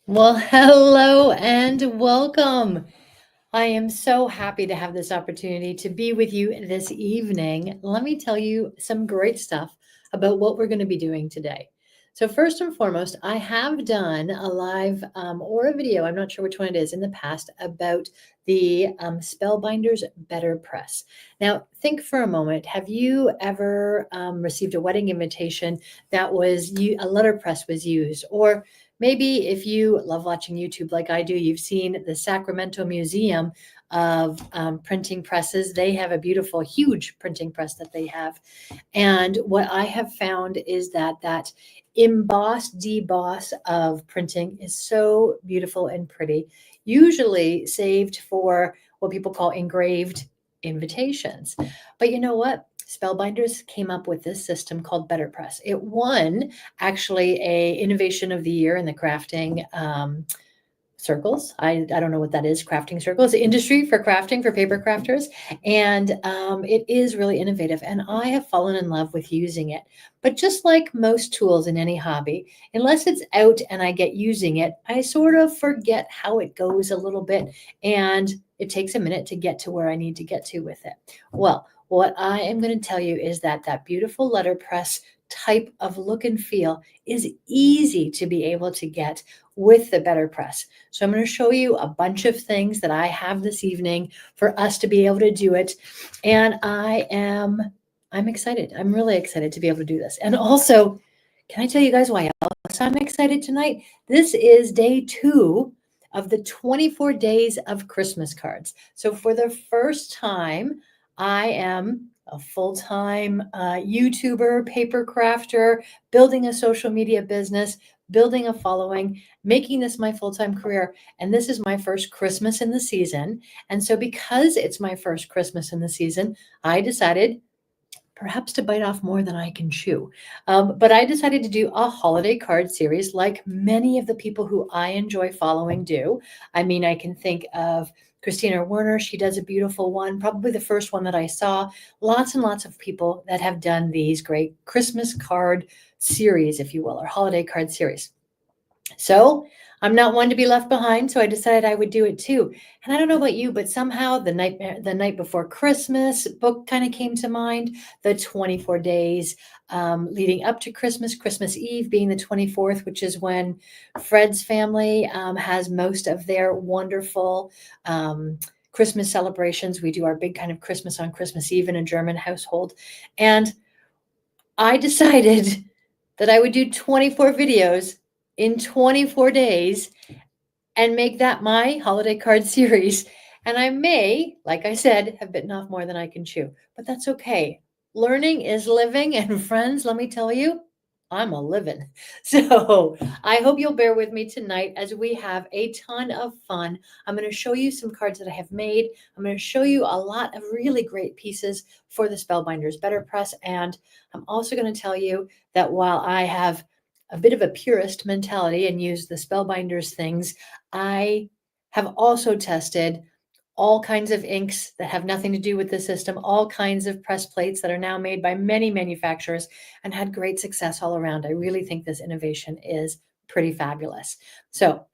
Well, hello and welcome. I am so happy to have this opportunity to be with you this evening. Let me tell you some great stuff about what we're going to be doing today. So, first and foremost, I have done a live or a video, I'm not sure which one it is, in the past about the Spellbinders BetterPress. Now, think for a moment, have you ever received a wedding invitation that was a letterpress was used? Or maybe if you love watching YouTube like I do, you've seen the Sacramento Museum of printing presses. They have a beautiful, huge printing press that they have. And what I have found is that emboss, deboss of printing is so beautiful and pretty, usually saved for what people call engraved invitations. But you know what? Spellbinders came up with this system called BetterPress. It won actually a innovation of the year in the crafting circles. I don't know what that is, crafting circles, industry for crafting for paper crafters. And it is really innovative. And I have fallen in love with using it. But just like most tools in any hobby, unless it's out and I get using it, I sort of forget how it goes a little bit. And it takes a minute to get to where I need to get to with it. Well, what I am going to tell you is that beautiful letterpress type of look and feel is easy to be able to get with the BetterPress. So I'm going to show you a bunch of things that I have this evening for us to be able to do it. And I'm excited. I'm really excited to be able to do this. And also, can I tell you guys why else I'm excited tonight? This is day 2 of the 24 days of Christmas cards. So for the first time, I am a full-time YouTuber, paper crafter, building a social media business, building a following, making this my full-time career. And this is my first Christmas in the season. And so because it's my first Christmas in the season, I decided perhaps to bite off more than I can chew. But I decided to do a holiday card series like many of the people who I enjoy following do. I mean, I can think of Christina Werner. She does a beautiful one, probably the first one that I saw. Lots and lots of people that have done these great Christmas card series, if you will, or holiday card series. So I'm not one to be left behind, so I decided I would do it too. And I don't know about you, but somehow the night before Christmas book kind of came to mind. The 24 days leading up to Christmas, Christmas Eve being the 24th, which is when Fred's family has most of their wonderful Christmas celebrations. We do our big kind of Christmas on Christmas Eve in a German household, and I decided that I would do 24 videos in 24 days and make that my holiday card series. And I may, like I said, have bitten off more than I can chew, but that's okay. Learning is living. And friends, let me tell you, I'm a living. So I hope you'll bear with me tonight as we have a ton of fun. I'm going to show you some cards that I have made. I'm going to show you a lot of really great pieces for the Spellbinders BetterPress. And I'm also going to tell you that while I have a bit of a purist mentality and use the Spellbinders things, I have also tested all kinds of inks that have nothing to do with the system, all kinds of press plates that are now made by many manufacturers and had great success all around. I really think this innovation is pretty fabulous. So,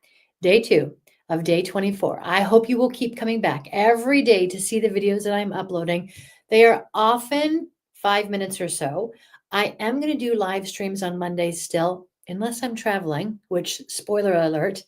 day 2 of day 24. I hope you will keep coming back every day to see the videos that I'm uploading. They are often 5 minutes or so. I am going to do live streams on Mondays still, unless I'm traveling, which, spoiler alert,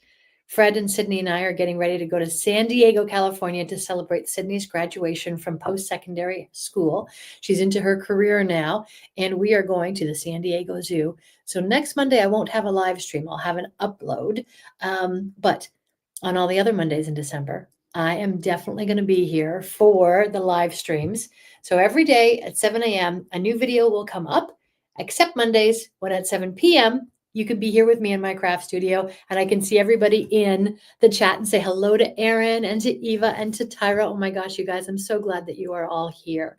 Fred and Sydney and I are getting ready to go to San Diego, California to celebrate Sydney's graduation from post-secondary school. She's into her career now, and we are going to the San Diego Zoo. So next Monday, I won't have a live stream. I'll have an upload. But on all the other Mondays in December, I am definitely going to be here for the live streams. So every day at 7 a.m., a new video will come up, except Mondays when at 7 p.m., you could be here with me in my craft studio and I can see everybody in the chat and say hello to Erin and to Eva and to Tyra. Oh my gosh, you guys, I'm so glad that you are all here.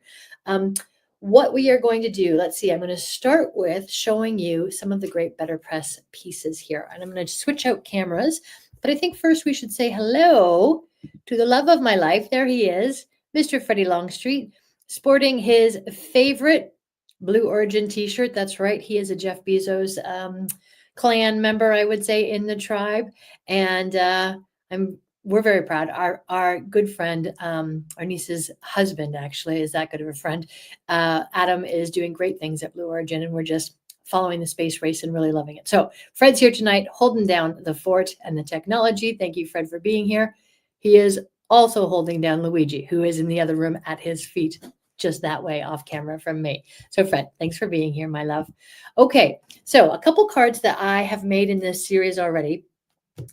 What we are going to do, let's see, I'm going to start with showing you some of the great BetterPress pieces here. And I'm going to switch out cameras, but I think first we should say hello to the love of my life. There he is, Mr. Freddie Longstreet, sporting his favorite Blue Origin t-shirt. That's right. He is a Jeff Bezos clan member, I would say, in the tribe. And we're very proud. Our good friend, our niece's husband, actually, is that good of a friend. Adam is doing great things at Blue Origin, and we're just following the space race and really loving it. So Fred's here tonight, holding down the fort and the technology. Thank you, Fred, for being here. He is also holding down Luigi, who is in the other room at his feet, just that way off camera from me. So Fred, thanks for being here, my love. Okay, so a couple cards that I have made in this series already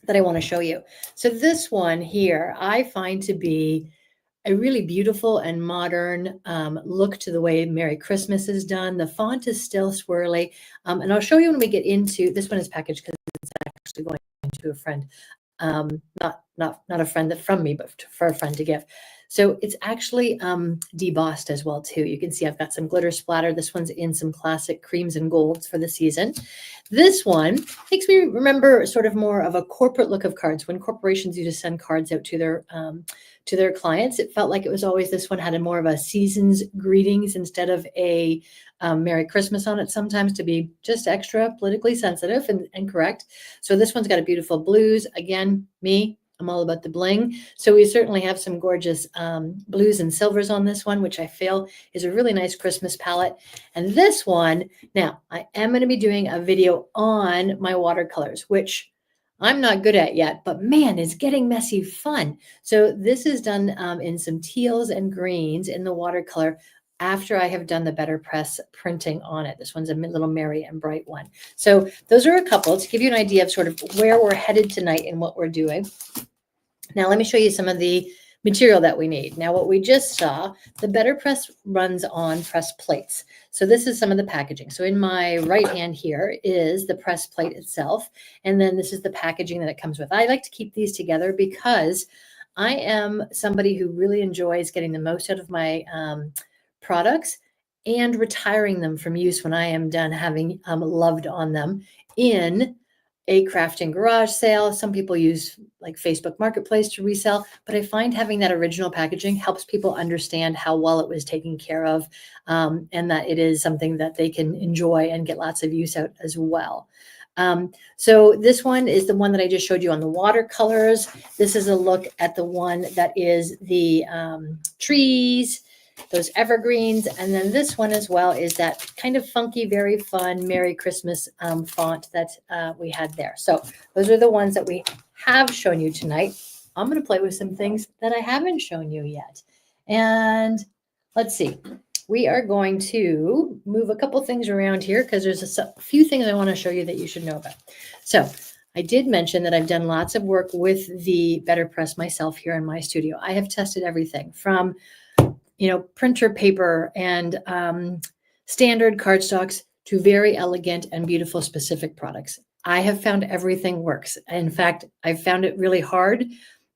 that I want to show you. So this one here, I find to be a really beautiful and modern look to the way Merry Christmas is done. The font is still swirly. And I'll show you when we get into, this one is packaged because it's actually going to a friend. Not a friend that from me, but for a friend to give. So it's actually debossed as well too. You can see I've got some glitter splatter. This one's in some classic creams and golds for the season. This one makes me remember sort of more of a corporate look of cards. When corporations used to send cards out to their clients, it felt like it was always, this one had a more of a season's greetings instead of a Merry Christmas on it, sometimes, to be just extra politically sensitive and correct. So this one's got a beautiful blues. Again, I'm all about the bling. So we certainly have some gorgeous blues and silvers on this one, which I feel is a really nice Christmas palette. And this one, now I am going to be doing a video on my watercolors, which I'm not good at yet, but man, it's getting messy fun. So this is done in some teals and greens in the watercolor after I have done the BetterPress printing on it. This one's a little merry and bright one. So those are a couple to give you an idea of sort of where we're headed tonight and what we're doing. Now, let me show you some of the material that we need. Now, what we just saw, the BetterPress runs on press plates. So this is some of the packaging. So in my right hand here is the press plate itself. And then this is the packaging that it comes with. I like to keep these together because I am somebody who really enjoys getting the most out of my products and retiring them from use when I am done having loved on them in a crafting garage sale. Some people use like Facebook Marketplace to resell, but I find having that original packaging helps people understand how well it was taken care of, and that it is something that they can enjoy and get lots of use out as well. So this one is the one that I just showed you on the watercolors. This is a look at the one that is the trees, those evergreens. And then this one as well is that kind of funky, very fun Merry Christmas font that we had there. So those are the ones that we have shown you tonight. I'm going to play with some things that I haven't shown you yet. And let's see. We are going to move a couple things around here because there's a few things I want to show you that you should know about. So I did mention that I've done lots of work with the BetterPress myself here in my studio. I have tested everything from printer paper and standard cardstocks to very elegant and beautiful specific products. I have found everything works. In fact, I've found it really hard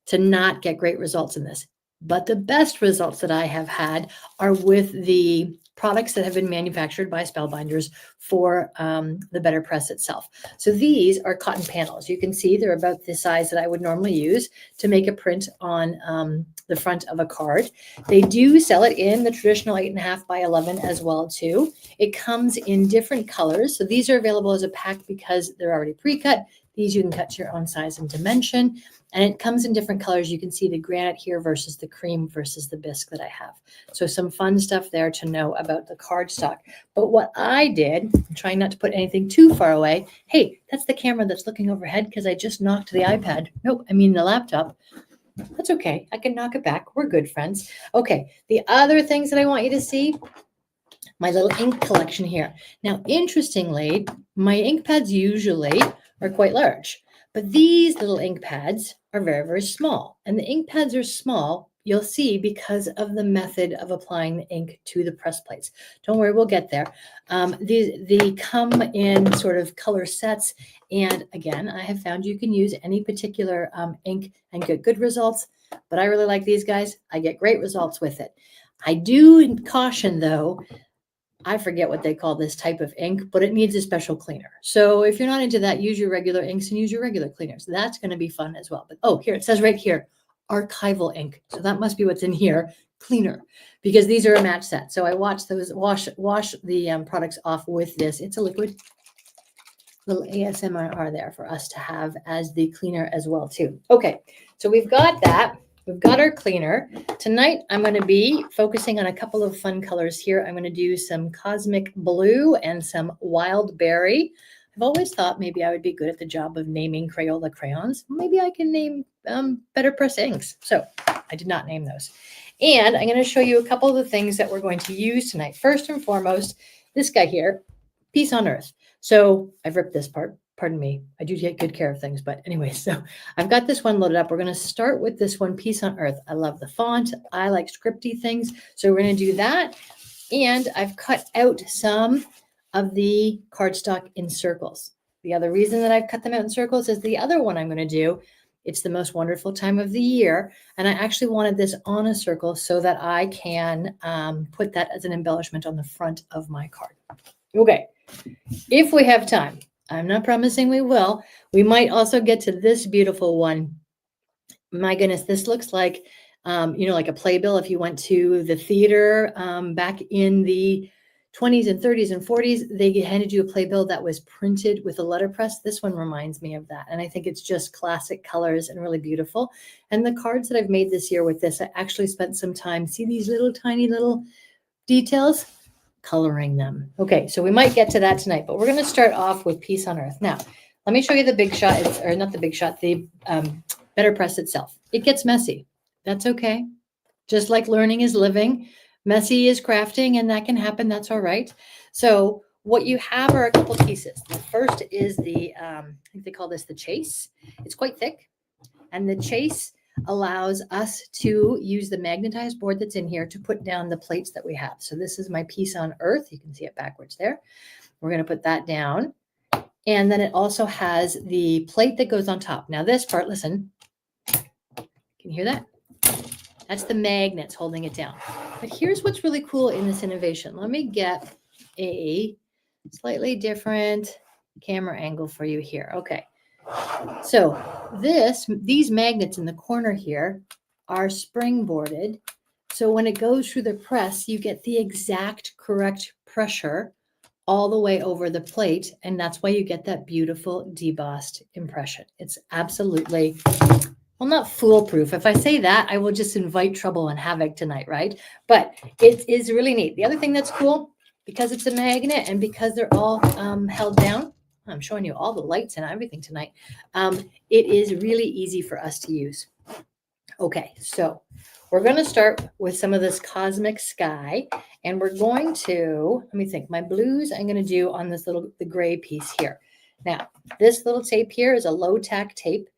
to not get great results in this. But the best results that I have had are with the products that have been manufactured by Spellbinders for the BetterPress itself. So these are cotton panels. You can see they're about the size that I would normally use to make a print on the front of a card. They do sell it in the traditional 8.5 by 11 as well too. It comes in different colors. So these are available as a pack because they're already pre-cut. These you can cut to your own size and dimension. And it comes in different colors. You can see the granite here versus the cream versus the bisque that I have. So some fun stuff there to know about the cardstock. But what I did, I'm trying not to put anything too far away. Hey, that's the camera that's looking overhead because I just knocked the iPad. Nope, I mean the laptop. That's okay. I can knock it back. We're good friends. Okay, the other things that I want you to see, my little ink collection here. Now, interestingly, my ink pads usually are quite large, but these little ink pads are very, very small. And the ink pads are small, you'll see, because of the method of applying the ink to the press plates. Don't worry, we'll get there. They come in sort of color sets. And again, I have found you can use any particular ink and get good results, but I really like these guys. I get great results with it. I do caution, though, I forget what they call this type of ink, but it needs a special cleaner. So if you're not into that, use your regular inks and use your regular cleaners. That's going to be fun as well. But oh, here it says right here, archival ink. So that must be what's in here, cleaner, because these are a match set. So I wash the products off with this. It's a liquid. little ASMR there for us to have as the cleaner as well too. Okay, so we've got that. We've got our cleaner. Tonight, I'm going to be focusing on a couple of fun colors here. I'm going to do some cosmic blue and some wild berry. I've always thought maybe I would be good at the job of naming Crayola crayons. Maybe I can name BetterPress inks. So I did not name those. And I'm going to show you a couple of the things that we're going to use tonight. First and foremost, this guy here, Peace on Earth. So I've ripped this part. Pardon me. I do take good care of things. But anyway, so I've got this one loaded up. We're going to start with this one, Peace on Earth. I love the font. I like scripty things. So we're going to do that. And I've cut out some of the cardstock in circles. The other reason that I've cut them out in circles is the other one I'm going to do. It's the most wonderful time of the year. And I actually wanted this on a circle so that I can put that as an embellishment on the front of my card. Okay, if we have time, I'm not promising we will. We might also get to this beautiful one. My goodness, this looks like, like a playbill. If you went to the theater back in the 20s and 30s and 40s, they handed you a playbill that was printed with a letterpress. This one reminds me of that. And I think it's just classic colors and really beautiful. And the cards that I've made this year with this, I actually spent some time, see these little tiny little details? Coloring them. Okay, so we might get to that tonight, but we're going to start off with Peace on Earth. Now, let me show you the big shot, or not the big shot, the BetterPress itself. It gets messy. That's okay. Just like learning is living, messy is crafting, and that can happen. That's all right. So what you have are a couple pieces. The first is the, I think they call this the chase. It's quite thick, and the chase allows us to use the magnetized board that's in here to put down the plates that we have. So this is my Peace on Earth. You can see it backwards there. We're going to put that down. And then it also has the plate that goes on top. Now this part, listen, can you hear that? That's the magnets holding it down. But here's what's really cool in this innovation. Let me get a slightly different camera angle for you here. Okay. So these magnets in the corner here are springboarded. So when it goes through the press, you get the exact correct pressure all the way over the plate. And that's why you get that beautiful debossed impression. It's absolutely, well, not foolproof. If I say that, I will just invite trouble and havoc tonight, right? But it is really neat. The other thing that's cool, because it's a magnet and because they're all held down, I'm showing you all the lights and everything tonight. It is really easy for us to use. Okay, so we're going to start with some of this cosmic sky, and we're going to, let me think, my blues I'm going to do on this the gray piece here. Now, this little tape here is a low tack tape.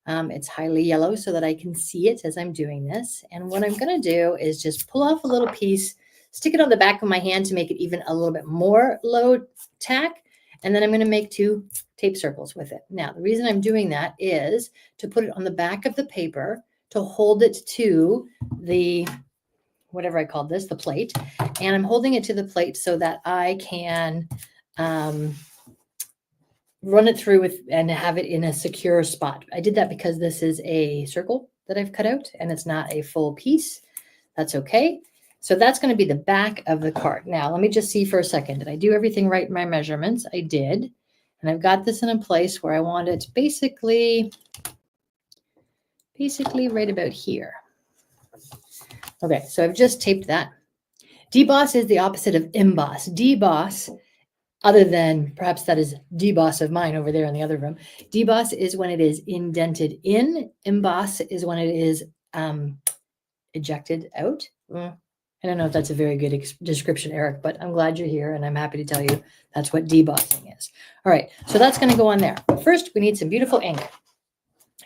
It's highly yellow so that I can see it as I'm doing this. And what I'm going to do is just pull off a little piece, stick it on the back of my hand to make it even a little bit more low tack. And then I'm going to make 2 tape circles with it. Now, the reason I'm doing that is to put it on the back of the paper to hold it to the, whatever I called this, the plate. And I'm holding it to the plate so that I can run it through and have it in a secure spot. I did that because this is a circle that I've cut out and it's not a full piece. That's okay. So that's going to be the back of the card. Now, let me just see for a second. Did I do everything right in my measurements? I did. And I've got this in a place where I want it basically right about here. Okay, so I've just taped that. Deboss is the opposite of emboss. Deboss, other than perhaps that is deboss of mine over there in the other room. Deboss is when it is indented in. Emboss is when it is ejected out. I don't know if that's a very good description, Eric, but I'm glad you're here and I'm happy to tell you that's what debossing is. All right, so that's going to go on there. But first, we need some beautiful ink,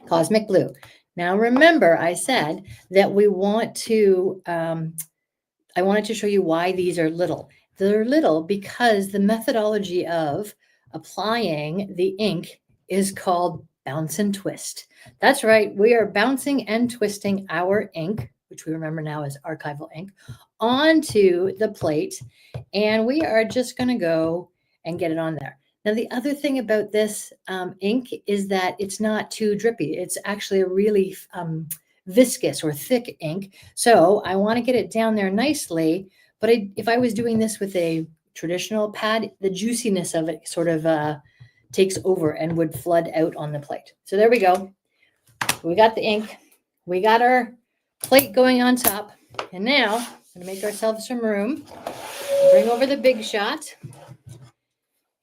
Cosmic Blue. Now, remember, I said that we want to, I wanted to show you why these are little. They're little because the methodology of applying the ink is called bounce and twist. That's right. We are bouncing and twisting our ink, which we remember now as archival ink, onto the plate. And we are just going to go and get it on there. Now, the other thing about this ink is that it's not too drippy. It's actually a really viscous or thick ink. So I want to get it down there nicely. But if I was doing this with a traditional pad, the juiciness of it sort of takes over and would flood out on the plate. So there we go. We got the ink. We got our plate going on top. And now we're going to make ourselves some room. Bring over the big shot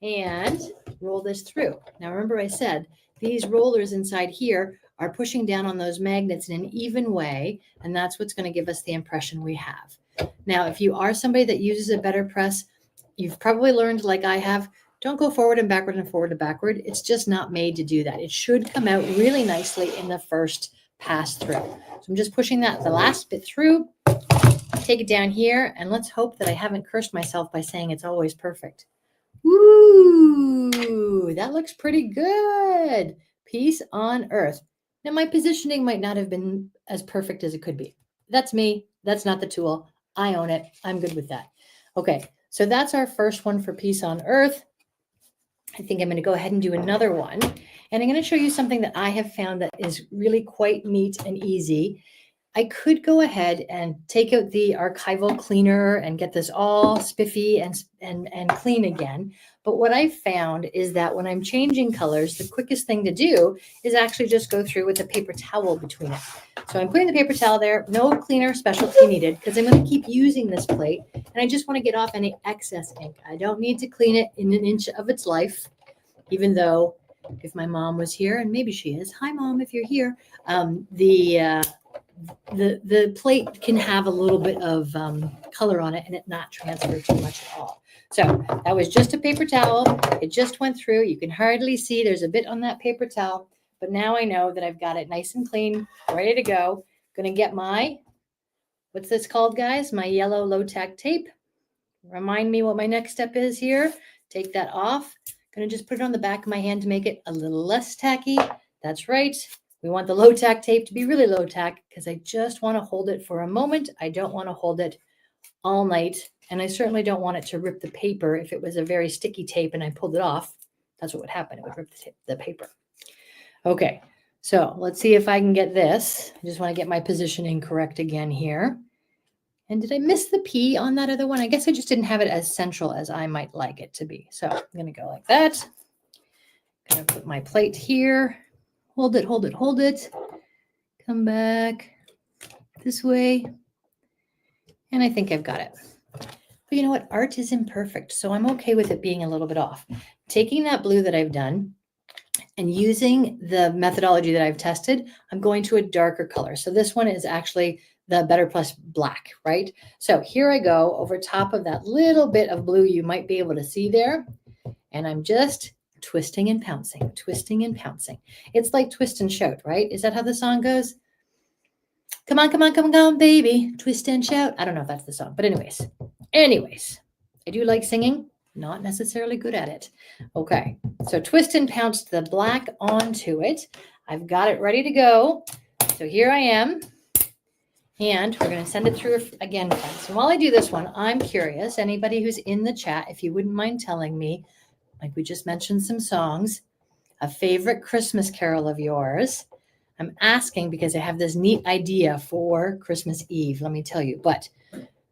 and roll this through. Now remember I said these rollers inside here are pushing down on those magnets in an even way, and that's what's going to give us the impression we have. Now, if you are somebody that uses a BetterPress, you've probably learned, like I have, don't go forward and backward and forward and backward. It's just not made to do that. It should come out really nicely in the first pass through. So I'm just pushing that the last bit through, take it down here, and let's hope that I haven't cursed myself by saying it's always perfect. Woo, that looks pretty good. Peace on earth. Now my positioning might not have been as perfect as it could be. That's me. That's not the tool. I own it. I'm good with that. Okay, so that's our first one for peace on earth. I think I'm going to go ahead and do another one. And I'm going to show you something that I have found that is really quite neat and easy. I could go ahead and take out the archival cleaner and get this all spiffy and clean again. But what I found is that when I'm changing colors, the quickest thing to do is actually just go through with a paper towel between it. So I'm putting the paper towel there, no cleaner specialty needed, because I'm going to keep using this plate. And I just want to get off any excess ink. I don't need to clean it in an inch of its life, even though if my mom was here, and maybe she is, hi mom, if you're here, the plate can have a little bit of color on it and it not transfer too much at all. So that was just a paper towel. It just went through. You can hardly see there's a bit on that paper towel, but now I know that I've got it nice and clean, ready to go. Going to get my, what's this called, guys? My yellow low-tack tape. Remind me what my next step is here. Take that off. Going to just put it on the back of my hand to make it a little less tacky. That's right. We want the low tack tape to be really low tack because I just want to hold it for a moment. I don't want to hold it all night. And I certainly don't want it to rip the paper. If it was a very sticky tape and I pulled it off, that's what would happen. It would rip the paper. Okay, so let's see if I can get this. I just want to get my positioning correct again here. And did I miss the P on that other one? I guess I just didn't have it as central as I might like it to be. So I'm going to go like that. I'm going to put my plate here. Hold it, hold it, hold it. Come back this way. And I think I've got it. But you know what? Art is imperfect, so I'm okay with it being a little bit off. Taking that blue that I've done and using the methodology that I've tested, I'm going to a darker color. So this one is actually the BetterPress black, right? So here I go over top of that little bit of blue you might be able to see there. And I'm just twisting and pouncing, twisting and pouncing. It's like twist and shout, right? Is that how the song goes? Come on, come on, come on, baby. Twist and shout. I don't know if that's the song, but anyways, I do like singing, not necessarily good at it. Okay, so twist and pounce the black onto it. I've got it ready to go. So here I am. And we're going to send it through again, friends. And while I do this one, I'm curious, anybody who's in the chat, if you wouldn't mind telling me, like we just mentioned some songs, a favorite Christmas carol of yours. I'm asking because I have this neat idea for Christmas Eve, let me tell you. But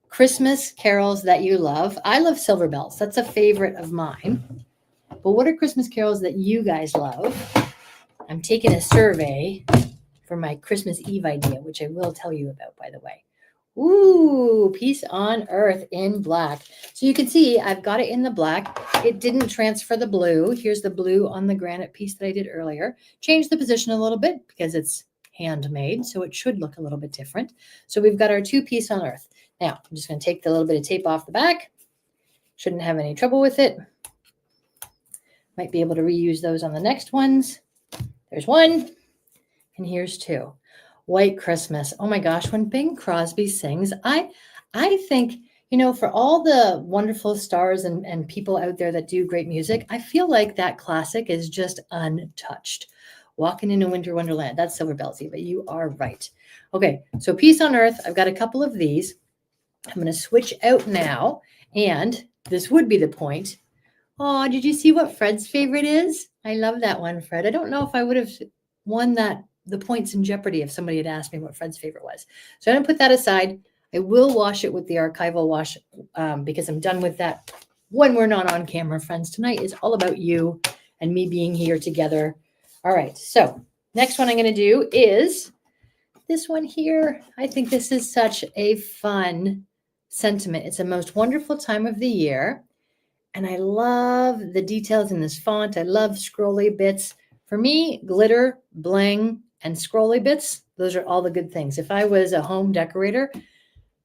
Christmas carols that you love. I love Silver Bells. That's a favorite of mine. But what are Christmas carols that you guys love? I'm taking a survey for my Christmas Eve idea, which I will tell you about, by the way. Ooh, peace on earth in black. So you can see I've got it in the black. It didn't transfer the blue. Here's the blue on the granite piece that I did earlier. Change the position a little bit because it's handmade, so it should look a little bit different. So we've got our two peace on earth. Now, I'm just going to take the little bit of tape off the back. Shouldn't have any trouble with it. Might be able to reuse those on the next ones. There's one, and here's two. White Christmas. Oh my gosh, when Bing Crosby sings, I think, you know, for all the wonderful stars and people out there that do great music, I feel like that classic is just untouched. Walking in a Winter Wonderland. That's Silver Bellsy, but you are right. Okay, so peace on earth. I've got a couple of these. I'm going to switch out now, and this would be the point. Oh, did you see what Fred's favorite is? I love that one, Fred. I don't know if I would have won the points in Jeopardy if somebody had asked me what Fred's favorite was. So I'm going to put that aside. I will wash it with the archival wash because I'm done with that when we're not on camera, friends. Tonight is all about you and me being here together. All right, so next one I'm going to do is this one here. I think this is such a fun sentiment. It's the most wonderful time of the year. And I love the details in this font. I love scrolly bits. For me, glitter, bling, and scrolly bits, those are all the good things. If I was a home decorator,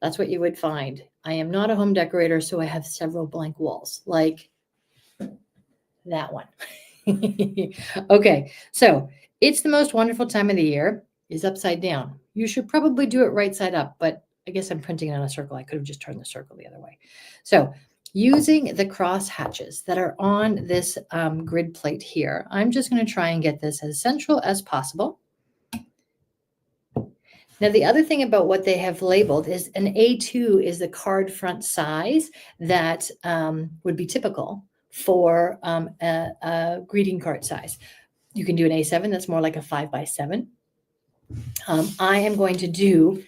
that's what you would find. I am not a home decorator, so I have several blank walls, like that one. Okay, so it's the most wonderful time of the year is upside down. You should probably do it right side up, but I guess I'm printing it on a circle. I could have just turned the circle the other way. So using the cross hatches that are on this grid plate here, I'm just going to try and get this as central as possible. Now, the other thing about what they have labeled is an A2 is the card front size that would be typical for a greeting card size. You can do an A7, that's more like a 5x7. I am going to do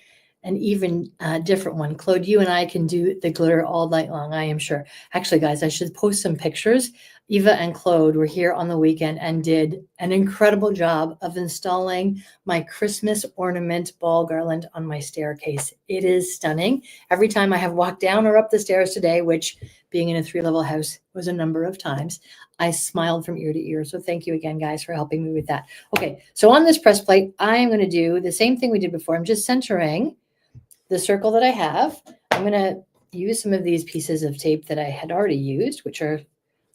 an even different one. Claude, you and I can do the glitter all night long, I am sure. Actually, guys, I should post some pictures. Eva and Claude were here on the weekend and did an incredible job of installing my Christmas ornament ball garland on my staircase. It is stunning. Every time I have walked down or up the stairs today, which being in a 3-level house was a number of times, I smiled from ear to ear. So thank you again, guys, for helping me with that. Okay, so on this press plate, I'm going to do the same thing we did before. I'm just centering the circle that I have. I'm going to use some of these pieces of tape that I had already used, which are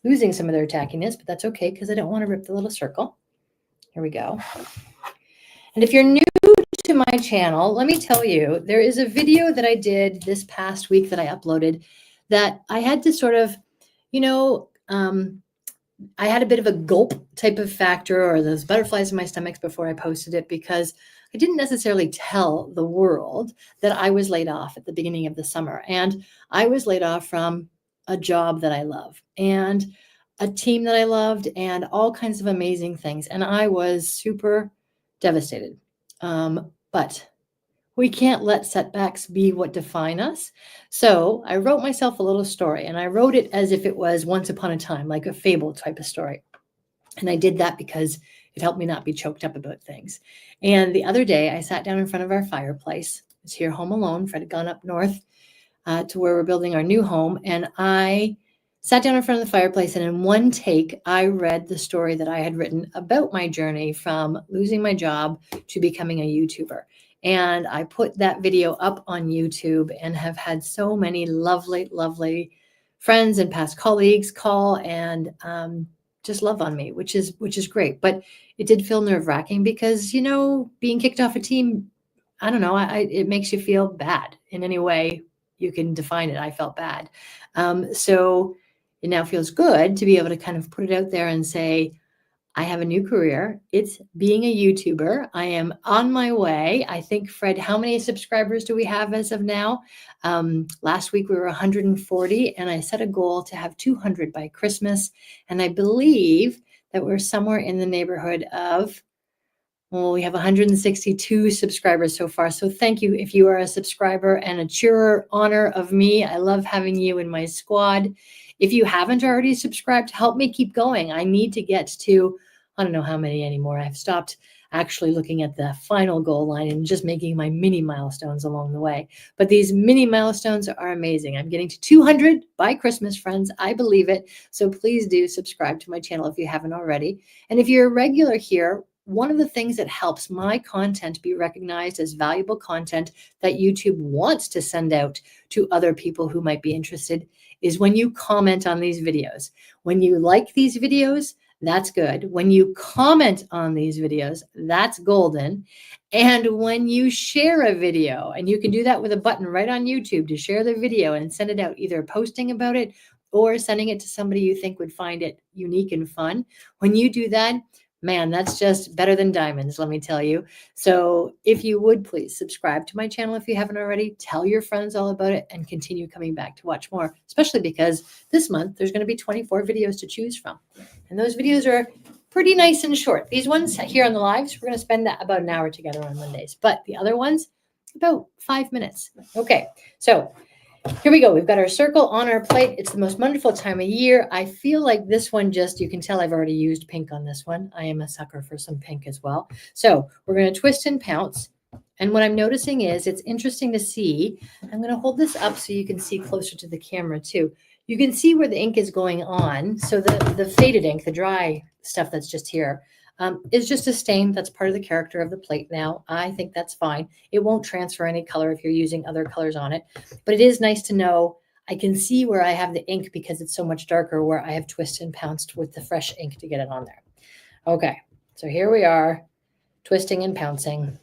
losing some of their tackiness, but that's okay because I don't want to rip the little circle. Here we go. And if you're new to my channel, let me tell you, there is a video that I did this past week that I uploaded that I had to sort of, I had a bit of a gulp type of factor or those butterflies in my stomach before I posted it because I didn't necessarily tell the world that I was laid off at the beginning of the summer. And I was laid off from a job that I love and a team that I loved and all kinds of amazing things. And I was super devastated. But we can't let setbacks be what define us. So I wrote myself a little story and I wrote it as if it was once upon a time, like a fable type of story. And I did that because it helped me not be choked up about things. And the other day I sat down in front of our fireplace. I was here home alone. Fred had gone up north to where we're building our new home. And I sat down in front of the fireplace and in one take, I read the story that I had written about my journey from losing my job to becoming a YouTuber. And I put that video up on YouTube and have had so many lovely, lovely friends and past colleagues call and just love on me, which is great. But it did feel nerve-wracking because, being kicked off a team, I don't know, it makes you feel bad in any way you can define it. I felt bad. So it now feels good to be able to kind of put it out there and say, I have a new career. It's being a YouTuber. I am on my way. I think, Fred, how many subscribers do we have as of now? Last week we were 140 and I set a goal to have 200 by Christmas. And I believe that we're somewhere in the neighborhood of, we have 162 subscribers so far. So thank you if you are a subscriber and a cheerer honor of me. I love having you in my squad. If you haven't already subscribed, help me keep going. I need to get to, I don't know how many anymore. I've stopped actually looking at the final goal line and just making my mini milestones along the way. But these mini milestones are amazing. I'm getting to 200 by Christmas, friends. I believe it. So please do subscribe to my channel if you haven't already. And if you're a regular here, one of the things that helps my content be recognized as valuable content that YouTube wants to send out to other people who might be interested is when you comment on these videos. When you like these videos, that's good. When you comment on these videos, that's golden. And when you share a video, and you can do that with a button right on YouTube to share the video and send it out, either posting about it or sending it to somebody you think would find it unique and fun. When you do that, man, that's just better than diamonds, let me tell you. So if you would please subscribe to my channel if you haven't already, tell your friends all about it and continue coming back to watch more, especially because this month there's going to be 24 videos to choose from. And those videos are pretty nice and short. These ones here on the lives, we're going to spend about an hour together on Mondays, but the other ones, about 5 minutes. Okay, so Here we go. We've got our circle on our plate. It's the most wonderful time of year. I feel like this one you can tell I've already used pink on this one. I am a sucker for some pink as well. So we're going to twist and pounce. And what I'm noticing is it's interesting to see. I'm going to hold this up so you can see closer to the camera too. You can see where the ink is going on. So the faded ink, the dry stuff that's just here, is just a stain. That's part of the character of the plate now. I think that's fine. It won't transfer any color if you're using other colors on it. But it is nice to know I can see where I have the ink because it's so much darker where I have twisted and pounced with the fresh ink to get it on there. Okay, so here we are, twisting and pouncing.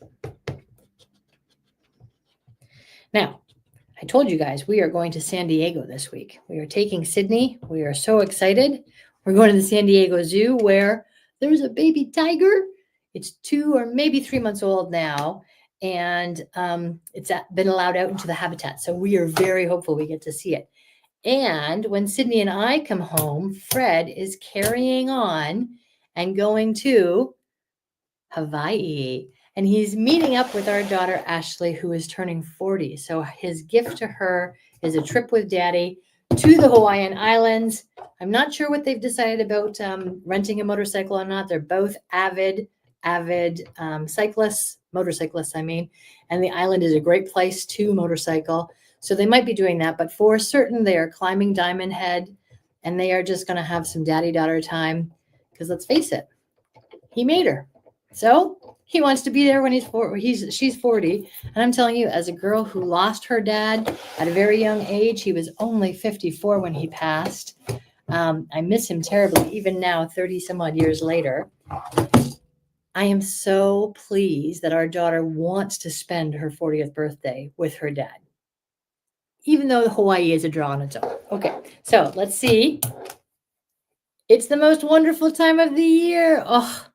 Now, I told you guys we are going to San Diego this week. We are taking Sydney. We are so excited. We're going to the San Diego Zoo where there's a baby tiger. It's 2 or maybe 3 months old now, and it's been allowed out into the habitat. So we are very hopeful we get to see it. And when Sydney and I come home, Fred is carrying on and going to Hawaii. And he's meeting up with our daughter, Ashley, who is turning 40. So his gift to her is a trip with Daddy to the Hawaiian Islands. I'm not sure what they've decided about renting a motorcycle or not. They're both avid motorcyclists, I mean. And the island is a great place to motorcycle. So they might be doing that. But for certain, they are climbing Diamond Head. And they are just going to have some daddy-daughter time. Because let's face it, he made her. So he wants to be there when she's 40. And I'm telling you, as a girl who lost her dad at a very young age, he was only 54 when he passed. I miss him terribly, even now, 30 some odd years later. I am so pleased that our daughter wants to spend her 40th birthday with her dad, even though Hawaii is a draw on its own. Okay, so let's see. It's the most wonderful time of the year. Oh,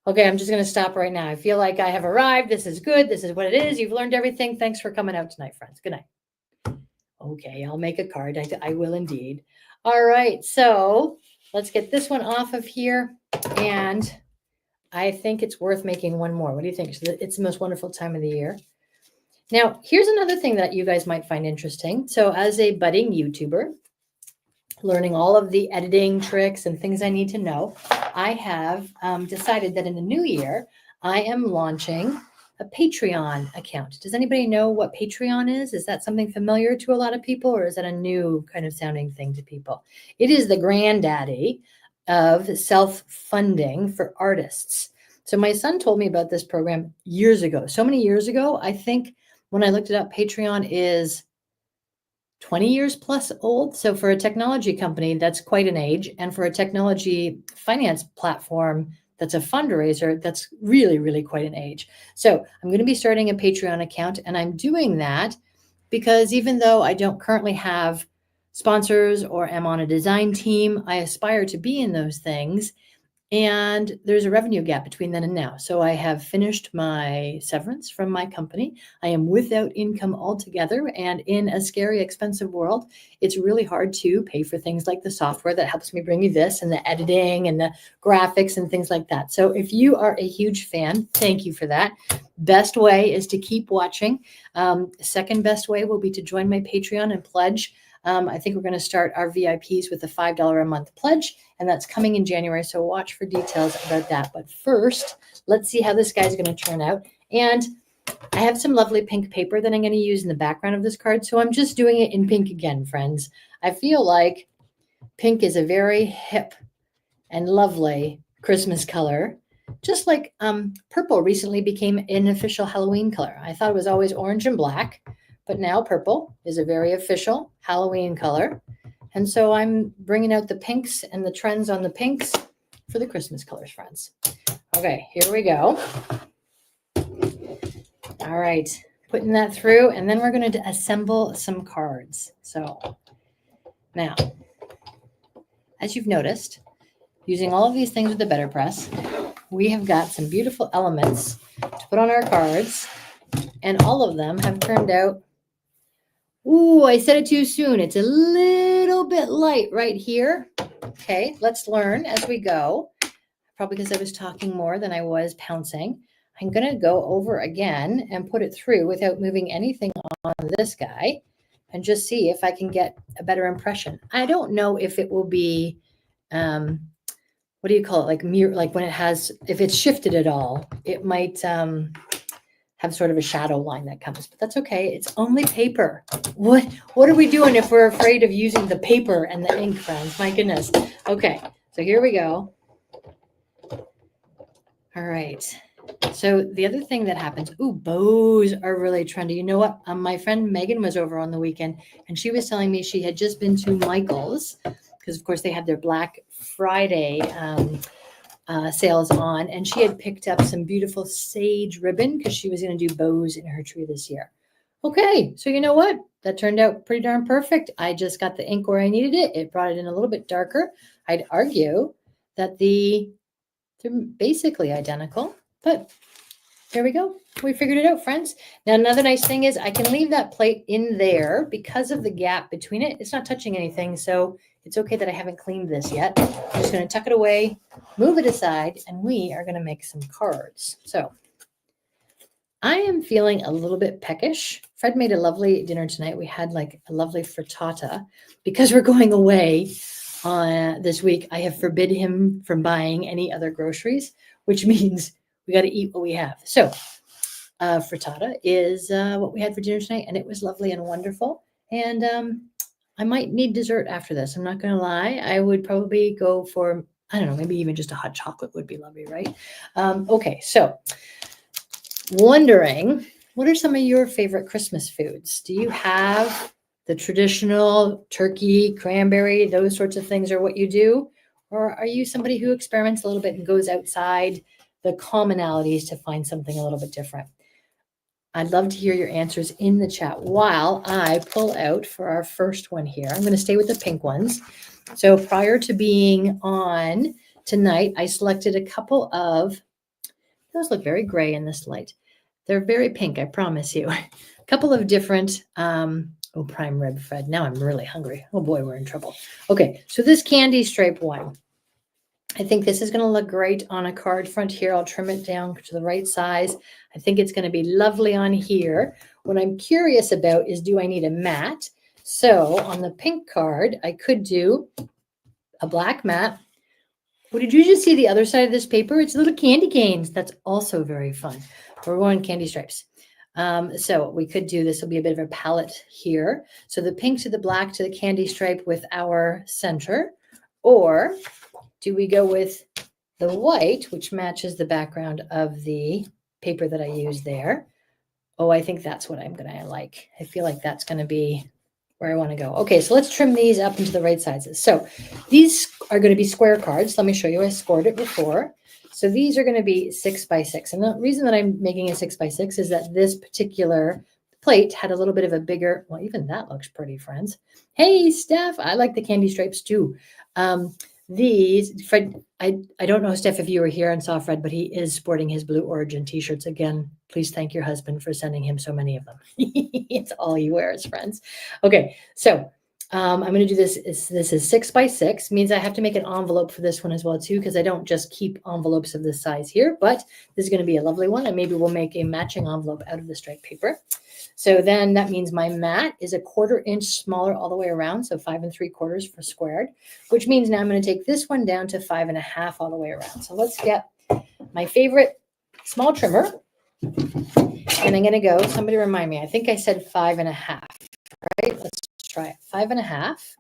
okay, I'm just going to stop right now. I feel like I have arrived. This is good. This is what it is. You've learned everything. Thanks for coming out tonight, friends. Good night. Okay, I'll make a card. I will indeed. All right, so let's get this one off of here. And I think it's worth making one more. What do you think? It's the most wonderful time of the year. Now, here's another thing that you guys might find interesting. So as a budding YouTuber, learning all of the editing tricks and things I need to know, I have decided that in the new year, I am launching a Patreon account. Does anybody know what Patreon is? Is that something familiar to a lot of people, or is that a new kind of sounding thing to people? It is the granddaddy of self-funding for artists. So my son told me about this program years ago, so many years ago. I think when I looked it up, Patreon is 20 years plus old. So for a technology company, that's quite an age. And for a technology finance platform that's a fundraiser, that's really, really quite an age. So I'm going to be starting a Patreon account, and I'm doing that because even though I don't currently have sponsors or am on a design team, I aspire to be in those things. And there's a revenue gap between then and now. So I have finished my severance from my company. I am without income altogether. And in a scary, expensive world, it's really hard to pay for things like the software that helps me bring you this and the editing and the graphics and things like that. So if you are a huge fan, thank you for that. Best way is to keep watching. Second best way will be to join my Patreon and pledge. I think we're going to start our VIPs with a $5 a month pledge, and that's coming in January. So watch for details about that. But first, let's see how this guy's going to turn out. And I have some lovely pink paper that I'm going to use in the background of this card. So I'm just doing it in pink again, friends. I feel like pink is a very hip and lovely Christmas color. Just like purple recently became an official Halloween color. I thought it was always orange and black, but now purple is a very official Halloween color. And so I'm bringing out the pinks and the trends on the pinks for the Christmas colors, friends. Okay, here we go. All right, putting that through, and then we're going to assemble some cards. So now, as you've noticed, using all of these things with the BetterPress, we have got some beautiful elements to put on our cards, and all of them have turned out. Ooh, I said it too soon. It's a little bit light right here. Okay, let's learn as we go. Probably because I was talking more than I was pouncing. I'm going to go over again and put it through without moving anything on this guy. and just see if I can get a better impression. I don't know if it will be, what do you call it? Like mirror, like when it has, if it's shifted at all, it might have sort of a shadow line that comes, but that's okay. It's only paper. What are we doing if we're afraid of using the paper and the ink, friends? My goodness. Okay, so here we go. All right. So the other thing that happens, bows are really trendy. You know what? My friend Megan was over on the weekend, and she was telling me she had just been to Michael's because, of course, they had their Black Friday sales on, and she had picked up some beautiful sage ribbon because she was going to do bows in her tree this year. Okay, so you know what? That turned out pretty darn perfect. I just got the ink where I needed it. It brought it in a little bit darker. I'd argue that they're basically identical, but there we go. We figured it out, friends. Now, another nice thing is I can leave that plate in there because of the gap between it. It's not touching anything, so it's okay that I haven't cleaned this yet. I'm just going to tuck it away, move it aside, and we are going to make some cards. So I am feeling a little bit peckish. Fred made a lovely dinner tonight. We had like a lovely frittata. Because we're going away this week, I have forbid him from buying any other groceries, which means we got to eat what we have. So frittata is what we had for dinner tonight, and it was lovely and wonderful. And I might need dessert after this. I'm not going to lie. I would probably go for, I don't know, maybe even just a hot chocolate would be lovely, right? Okay, so wondering, what are some of your favorite Christmas foods? Do you have the traditional turkey, cranberry, those sorts of things are what you do? Or are you somebody who experiments a little bit and goes outside the commonalities to find something a little bit different? I'd love to hear your answers in the chat while I pull out for our first one here. I'm going to stay with the pink ones. So prior to being on tonight, I selected a couple of, those look very gray in this light. They're very pink, I promise you. A couple of different, prime rib, Fred. Now I'm really hungry. Oh boy, we're in trouble. Okay, so this candy stripe one. I think this is going to look great on a card front here. I'll trim it down to the right size. I think it's going to be lovely on here. What I'm curious about is, do I need a mat? So on the pink card, I could do a black mat. Well, did you just see the other side of this paper? It's little candy canes. That's also very fun. We're going candy stripes. So we could do, this will be a bit of a palette here. So the pink to the black to the candy stripe with our center, or do we go with the white, which matches the background of the paper that I use there? Oh, I think that's what I'm going to like. I feel like that's going to be where I want to go. Okay, so let's trim these up into the right sizes. So these are going to be square cards. Let me show you. I scored it before. So these are going to be 6 by 6. And the reason that I'm making a 6 by 6 is that this particular plate had a little bit of a bigger, well, even that looks pretty, friends. Hey, Steph, I like the candy stripes too. These, Fred, I don't know, Steph, if you were here and saw Fred, but he is sporting his Blue Origin t-shirts again. Please thank your husband for sending him so many of them. It's all he wears, friends. Okay, so I'm going to do this. This is 6 by 6, means I have to make an envelope for this one as well too, because I don't just keep envelopes of this size here, but this is going to be a lovely one, and maybe we'll make a matching envelope out of the striped paper. So then that means my mat is 1/4 inch smaller all the way around, so 5 3/4 for squared, which means now I'm going to take this one down to 5 1/2 all the way around. So let's get my favorite small trimmer, and I'm going to go, somebody remind me, I think I said 5 1/2, right? Let's try it. 5 1/2.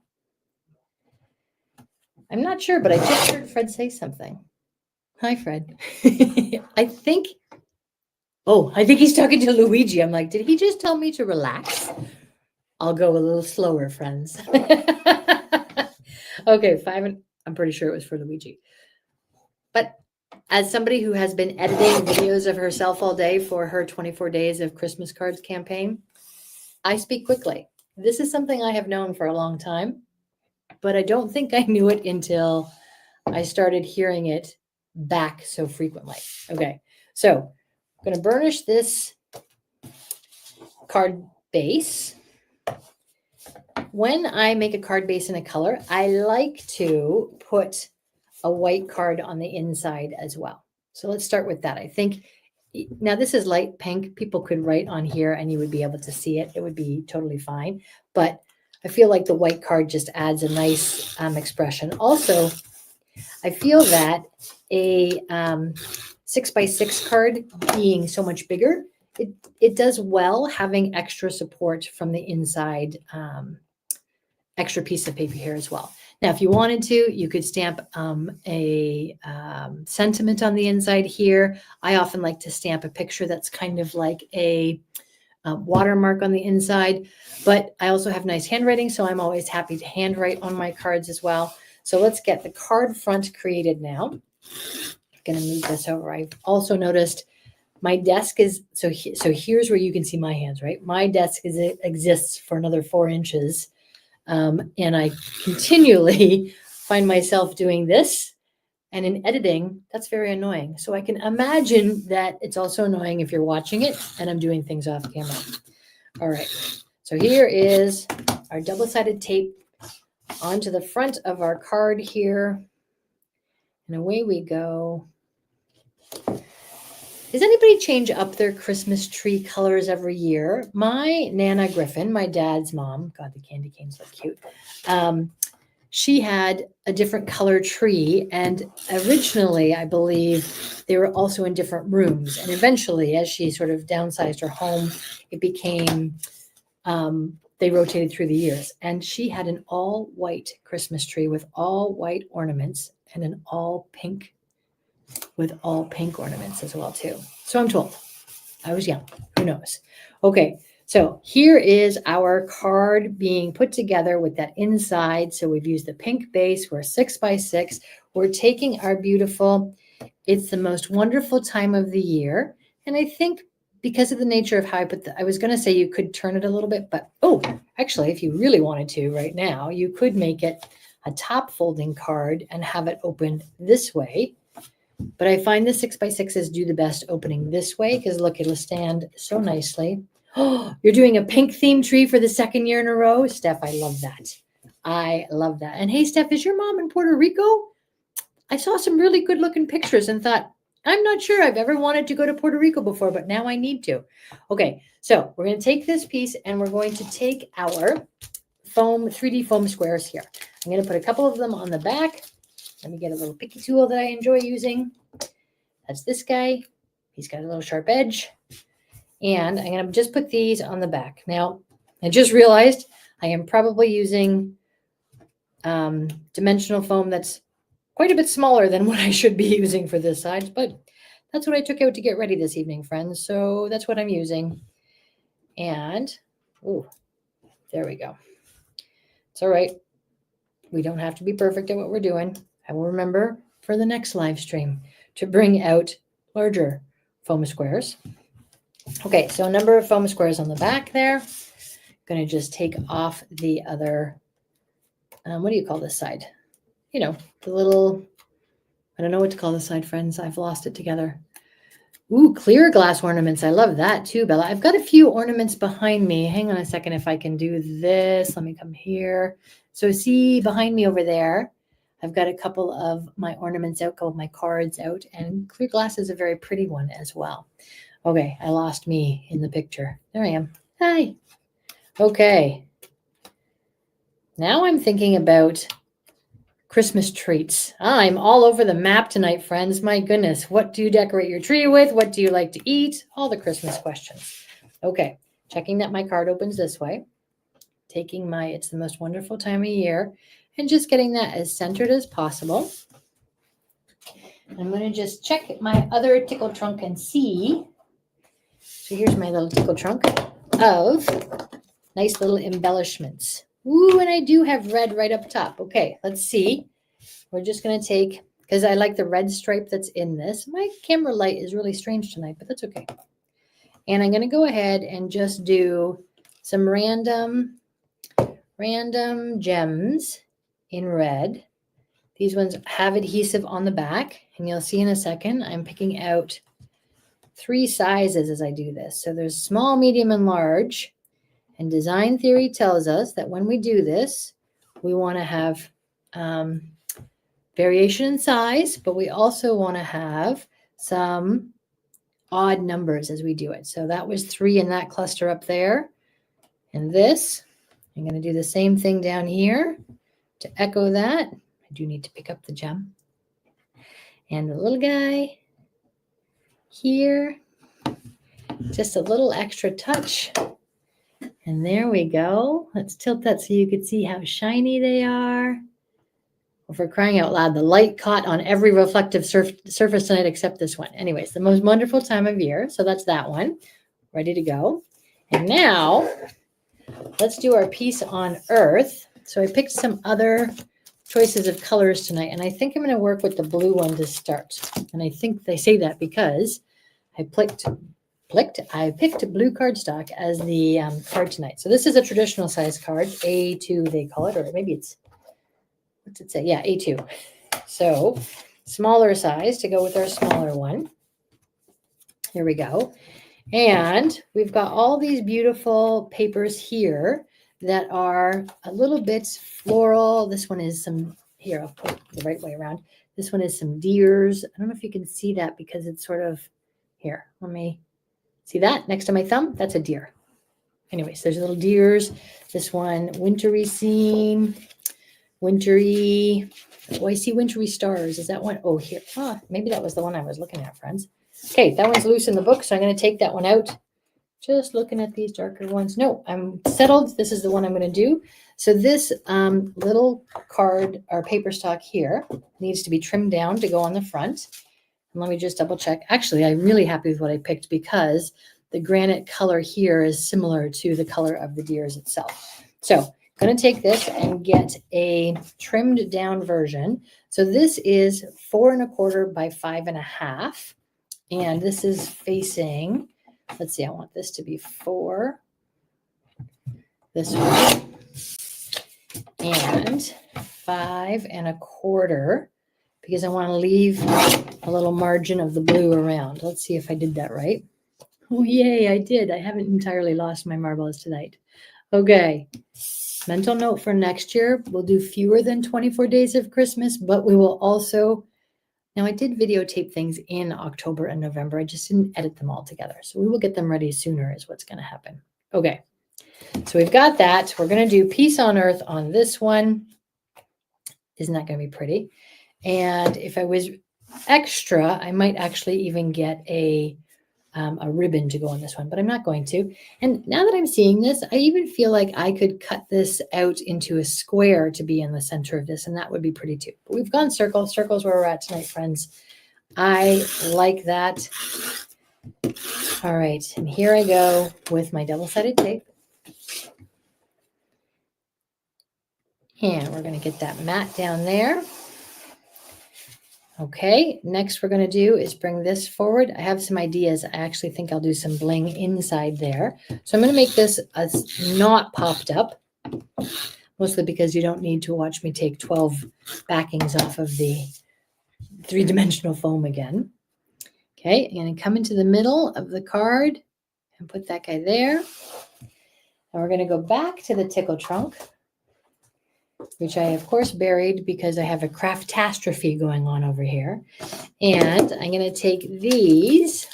I'm not sure, but I just heard Fred say something. Hi, Fred. I think he's talking to Luigi. I'm like, did he just tell me to relax? I'll go a little slower, friends. Okay, 5, I'm pretty sure it was for Luigi. But as somebody who has been editing videos of herself all day for her 24 days of Christmas cards campaign, I speak quickly. This is something I have known for a long time, but I don't think I knew it until I started hearing it back so frequently. Okay, so I'm going to burnish this card base. When I make a card base in a color, I like to put a white card on the inside as well. So let's start with that. I think Now this is light pink. People could write on here and you would be able to see it. It would be totally fine. But I feel like the white card just adds a nice expression. Also, I feel that a 6x6 card being so much bigger, it does well having extra support from the inside extra piece of paper here as well. Now, if you wanted to, you could stamp a sentiment on the inside here. I often like to stamp a picture that's kind of like a watermark on the inside, but I also have nice handwriting, so I'm always happy to handwrite on my cards as well. So let's get the card front created now. I'm going to move this over. I've also noticed my desk is, so here's where you can see my hands, right? My desk exists for another 4 inches. And I continually find myself doing this. And in editing, that's very annoying. So I can imagine that it's also annoying if you're watching it and I'm doing things off camera. All right. So here is our double-sided tape onto the front of our card here. And away we go. Does anybody change up their Christmas tree colors every year? My Nana Griffin, my dad's mom, God, the candy canes look cute. She had a different color tree, and originally, I believe, they were also in different rooms. And eventually, as she sort of downsized her home, it became, they rotated through the years. And she had an all-white Christmas tree with all white ornaments and an all pink with all pink ornaments as well too. So I'm told. I was young. Who knows? Okay, so here is our card being put together with that inside. So we've used the pink base. We're 6x6. We're taking our beautiful, it's the most wonderful time of the year. And I think because of the nature of how I put I was going to say you could turn it a little bit, but actually, if you really wanted to right now, you could make it a top folding card and have it open this way. But I find the 6x6s do the best opening this way because look, it'll stand so nicely. Oh, you're doing a pink theme tree for the 2nd year in a row? Steph, I love that. I love that. And hey, Steph, is your mom in Puerto Rico? I saw some really good looking pictures and thought, I'm not sure I've ever wanted to go to Puerto Rico before, but now I need to. Okay, so we're going to take this piece and we're going to take our 3D foam squares here. I'm going to put a couple of them on the back. Let me get a little picky tool that I enjoy using. That's this guy. He's got a little sharp edge. And I'm going to just put these on the back. Now, I just realized I am probably using dimensional foam that's quite a bit smaller than what I should be using for this side, but that's what I took out to get ready this evening, friends. So that's what I'm using. And, there we go. It's all right. We don't have to be perfect at what we're doing. I will remember for the next live stream to bring out larger foam squares. Okay, so a number of foam squares on the back there. I'm going to just take off the other, what do you call this side? You know, the little, I don't know what to call this side, friends. I've lost it together. Ooh, clear glass ornaments. I love that too, Bella. I've got a few ornaments behind me. Hang on a second if I can do this. Let me come here. So see behind me over there, I've got a couple of my ornaments out, couple of my cards out, and clear glass is a very pretty one as well. Okay, I lost me in the picture. There I am. Hi. Okay. Now I'm thinking about Christmas treats. I'm all over the map tonight, friends. My goodness. What do you decorate your tree with? What do you like to eat? All the Christmas questions. Okay. Checking that my card opens this way. Taking my, it's the most wonderful time of year, and just getting that as centered as possible. I'm going to just check my other tickle trunk and see. So here's my little tickle trunk of nice little embellishments. Ooh, and I do have red right up top. Okay, let's see. We're just going to take, because I like the red stripe that's in this. My camera light is really strange tonight, but that's okay. And I'm going to go ahead and just do some random gems in red. These ones have adhesive on the back, and you'll see in a second, I'm picking out 3 sizes as I do this. So there's small, medium, and large. And design theory tells us that when we do this, we want to have variation in size, but we also want to have some odd numbers as we do it. So that was 3 in that cluster up there. And this, I'm going to do the same thing down here to echo that. I do need to pick up the gem. And the little guy here, just a little extra touch. And there we go. Let's tilt that so you can see how shiny they are. Well, for crying out loud, the light caught on every reflective surface tonight except this one. Anyways, the most wonderful time of year. So that's that one. Ready to go. And now let's do our piece on earth. So I picked some other choices of colors tonight, and I think I'm going to work with the blue one to start. And I think they say that because I picked blue cardstock as the card tonight. So this is a traditional size card, A2 they call it, or maybe it's, what's it say? Yeah, A2. So smaller size to go with our smaller one. Here we go. And we've got all these beautiful papers here that are a little bit floral. This one is some, here, I'll put it the right way around. This one is some deers. I don't know if you can see that because it's sort of, here, let me see that next to my thumb. That's a deer. Anyways, there's little deers. This one, wintry scene, wintry. Oh, I see wintry stars. Is that one? Oh, here. Maybe that was the one I was looking at, friends. Okay, that one's loose in the book, so I'm going to take that one out. Just looking at these darker ones. No, I'm settled. This is the one I'm going to do. So this little card or paper stock here needs to be trimmed down to go on the front. And let me just double check. Actually, I'm really happy with what I picked because the granite color here is similar to the color of the deers itself. So I'm going to take this and get a trimmed down version. So this is 4 1/4 by 5 1/2. And this is facing, let's see, I want this to be 4, this one, and 5 1/4, because I want to leave a little margin of the blue around. Let's see if I did that right. Oh, yay, I did. I haven't entirely lost my marbles tonight. Okay, mental note for next year, we'll do fewer than 24 days of Christmas, but we will also, now I did videotape things in October and November. I just didn't edit them all together. So we will get them ready sooner is what's going to happen. Okay, so we've got that. We're going to do Peace on Earth on this one. Isn't that going to be pretty? And if I was extra, I might actually even get a ribbon to go on this one, but I'm not going to. And now that I'm seeing this, I even feel like I could cut this out into a square to be in the center of this, and that would be pretty too. But we've gone circles. Circles where we're at tonight, friends. I like that. All right, and here I go with my double-sided tape. And we're going to get that mat down there. Okay, next we're going to do is bring this forward. I have some ideas. I actually think I'll do some bling inside there. So I'm going to make this not popped up, mostly because you don't need to watch me take 12 backings off of the 3-dimensional foam again. Okay, I'm going to come into the middle of the card and put that guy there. And we're going to go back to the tickle trunk, which I, of course, buried because I have a craftastrophe going on over here. And I'm going to take these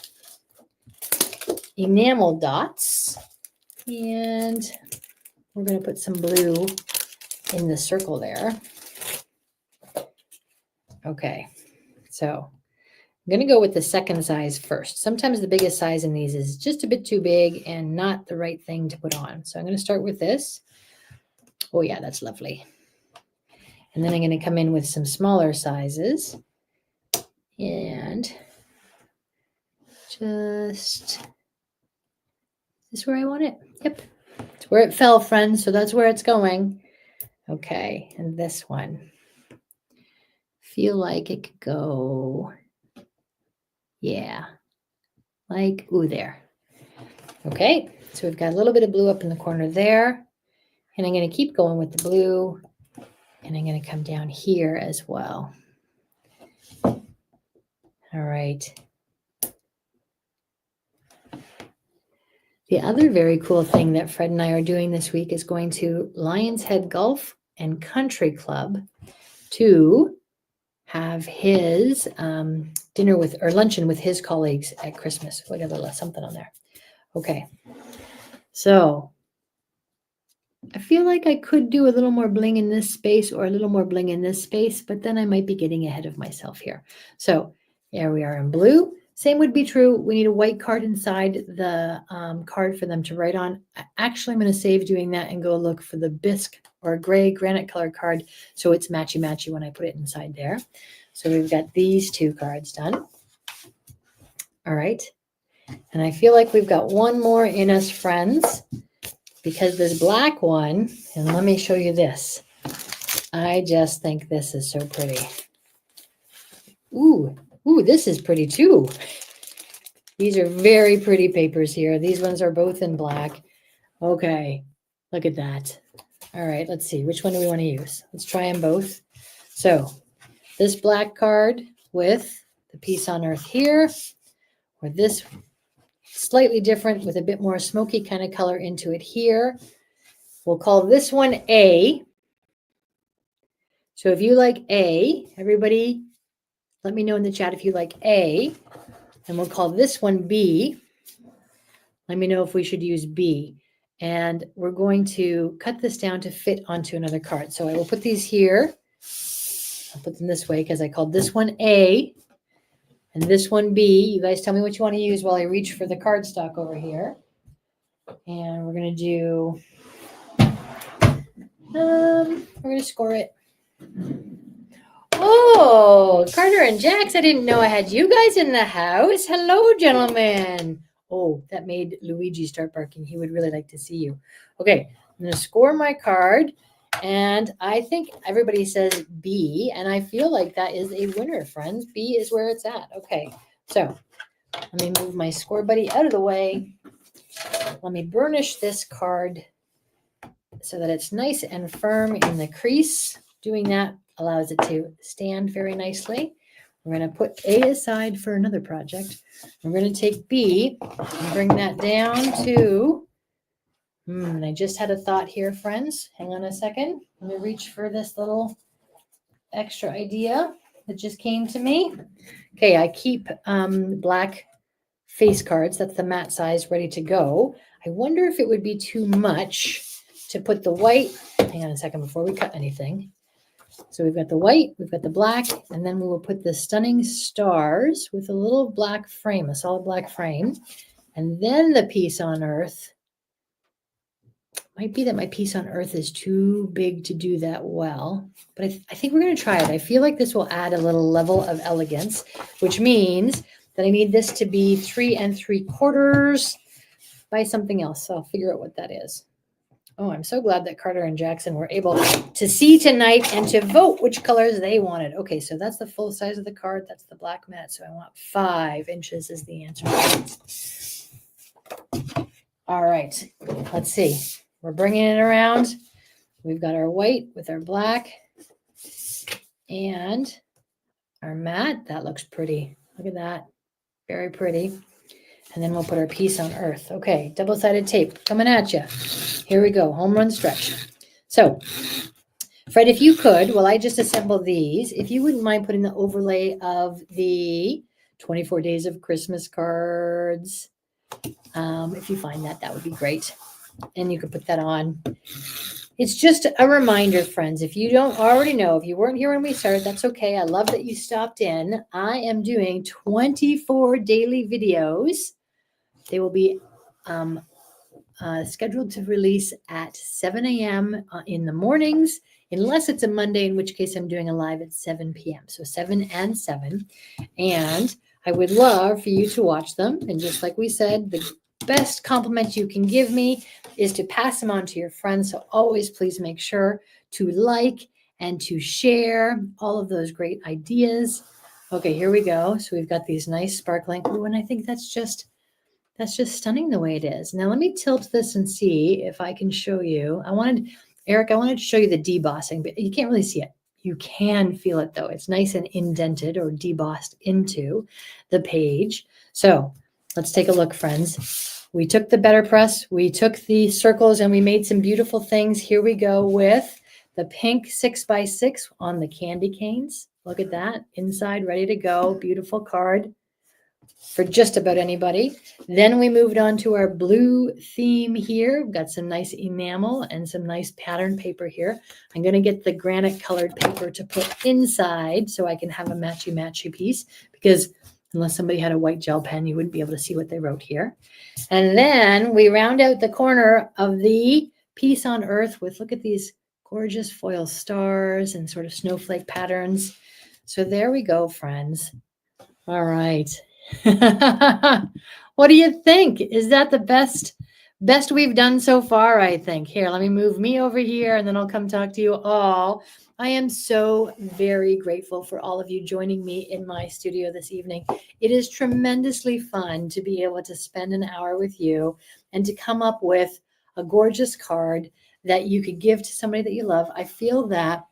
enamel dots, and we're going to put some blue in the circle there. Okay, so I'm going to go with the second size first. Sometimes the biggest size in these is just a bit too big and not the right thing to put on. So I'm going to start with this. Oh, yeah, that's lovely. And then I'm going to come in with some smaller sizes and just, is this where I want it? Yep. It's where it fell, friends. So that's where it's going. Okay. And this one, feel like it could go, yeah, like, ooh, there. Okay. So we've got a little bit of blue up in the corner there. And I'm going to keep going with the blue. And I'm going to come down here as well. All right. The other very cool thing that Fred and I are doing this week is going to Lion's Head Golf and Country Club to have his dinner with or luncheon with his colleagues at Christmas. We got a little something on there. Okay. So I feel like I could do a little more bling in this space or a little more bling in this space, but then I might be getting ahead of myself here. So there we are in blue. Same would be true. We need a white card inside the card for them to write on. Actually, I'm going to save doing that and go look for the bisque or gray granite color card so it's matchy-matchy when I put it inside there. So we've got these two cards done. All right. And I feel like we've got one more in us, friends, because this black one, and let me show you this. I just think this is so pretty. Ooh, this is pretty too. These are very pretty papers here. These ones are both in black. Okay, look at that. All right, let's see. Which one do we want to use? Let's try them both. So this black card with the piece on earth here, or this slightly different with a bit more smoky kind of color into it here. We'll call this one A. So if you like A, everybody let me know in the chat if you like A. And we'll call this one B. Let me know if we should use B. And we're going to cut this down to fit onto another card. So I will put these here. I'll put them this way because I called this one A and this one B. You guys tell me what you want to use while I reach for the cardstock over here. And we're going to do, we're going to score it. Oh, Carter and Jax, I didn't know I had you guys in the house. Hello, gentlemen. Oh, that made Luigi start barking. He would really like to see you. Okay, I'm going to score my card. And I think everybody says B. And I feel like that is a winner, friends. B is where it's at. Okay, so let me move my score buddy out of the way. Let me burnish this card so that it's nice and firm in the crease. Doing that allows it to stand very nicely. We're going to put A aside for another project. We're going to take B and bring that down to, I just had a thought here, friends. Hang on a second. Let me reach for this little extra idea that just came to me. Okay, I keep black face cards. That's the matte size ready to go. I wonder if it would be too much to put the white. Hang on a second before we cut anything. So we've got the white, we've got the black, and then we will put the stunning stars with a little black frame, a solid black frame. And then the piece on earth. Might be that my piece on earth is too big to do that well, but I think we're going to try it. I feel like this will add a little level of elegance, which means that I need this to be 3 3/4 by something else. So I'll figure out what that is. Oh, I'm so glad that Carter and Jackson were able to see tonight and to vote which colors they wanted. Okay, so that's the full size of the card. That's the black mat. So I want 5 inches is the answer. All right, let's see. We're bringing it around. We've got our white with our black and our matte. That looks pretty. Look at that. Very pretty. And then we'll put our piece on earth. Okay, double-sided tape coming at you. Here we go, home run stretch. So, Fred, if you could, while I just assemble these, if you wouldn't mind putting the overlay of the 24 Days of Christmas cards, if you find that, that would be great. And you could put that on. It's just a reminder, friends, if you don't already know, if you weren't here when we started, that's okay. I love that you stopped in. I am doing 24 daily videos. They will be scheduled to release at 7 a.m. In the mornings, unless it's a Monday, in which case I'm doing a live at 7 p.m. So 7 and 7. And I would love for you to watch them. And just like we said, the best compliment you can give me is to pass them on to your friends. So always please make sure to like and to share all of those great ideas. Okay, here we go. So we've got these nice sparkling. Ooh, and I think that's just stunning the way it is. Now let me tilt this and see if I can show you. Eric, I wanted to show you the debossing, but you can't really see it. You can feel it though. It's nice and indented or debossed into the page. So let's take a look, friends. We took the BetterPress, we took the circles, and we made some beautiful things. Here we go with the pink 6x6 on the candy canes. Look at that. Inside, ready to go. Beautiful card for just about anybody. Then we moved on to our blue theme here. We've got some nice enamel and some nice pattern paper here. I'm going to get the granite colored paper to put inside so I can have a matchy piece, because unless somebody had a white gel pen, you wouldn't be able to see what they wrote here. And then we round out the corner of the piece on earth with, look at these gorgeous foil stars and sort of snowflake patterns. So there we go, friends. All right. What do you think? Is that the best we've done so far? I think. Here, let me move me over here and then I'll come talk to you all. I am so very grateful for all of you joining me in my studio this evening. It is tremendously fun to be able to spend an hour with you and to come up with a gorgeous card that you could give to somebody that you love. I feel that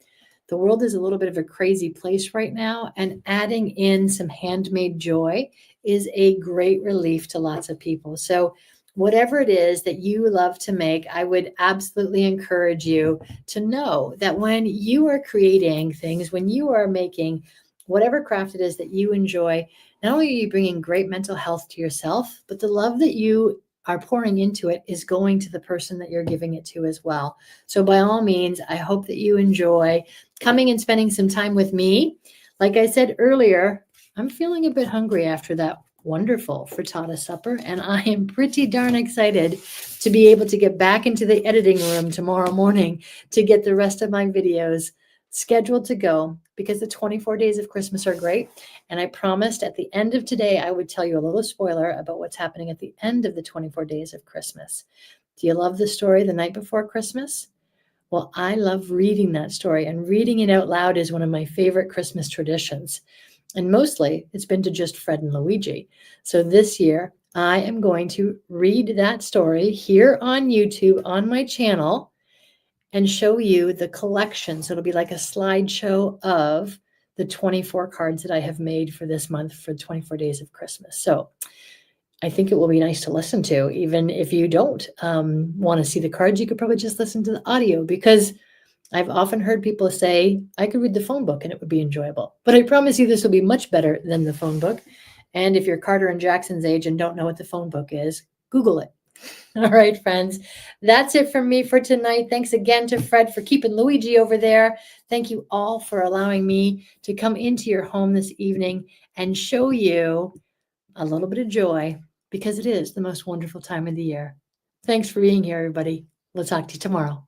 the world is a little bit of a crazy place right now, and adding in some handmade joy is a great relief to lots of people. So whatever it is that you love to make, I would absolutely encourage you to know that when you are creating things, when you are making whatever craft it is that you enjoy, not only are you bringing great mental health to yourself, but the love that you are pouring into it is going to the person that you're giving it to as well. So by all means, I hope that you enjoy coming and spending some time with me. Like I said earlier, I'm feeling a bit hungry after that wonderful frittata supper, and I am pretty darn excited to be able to get back into the editing room tomorrow morning to get the rest of my videos scheduled to go, because the 24 days of Christmas are great. And I promised at the end of today, I would tell you a little spoiler about what's happening at the end of the 24 days of Christmas. Do you love the story The Night Before Christmas? Well, I love reading that story, and reading it out loud is one of my favorite Christmas traditions. And mostly it's been to just Fred and Luigi. So this year, I am going to read that story here on YouTube on my channel and show you the collection. So it'll be like a slideshow of the 24 cards that I have made for this month for 24 days of Christmas. So I think it will be nice to listen to. Even if you don't want to see the cards, you could probably just listen to the audio, because I've often heard people say, I could read the phone book and it would be enjoyable. But I promise you this will be much better than the phone book. And if you're Carter and Jackson's age and don't know what the phone book is, Google it. All right, friends, that's it from me for tonight. Thanks again to Fred for keeping Luigi over there. Thank you all for allowing me to come into your home this evening and show you a little bit of joy, because it is the most wonderful time of the year. Thanks for being here, everybody. We'll talk to you tomorrow.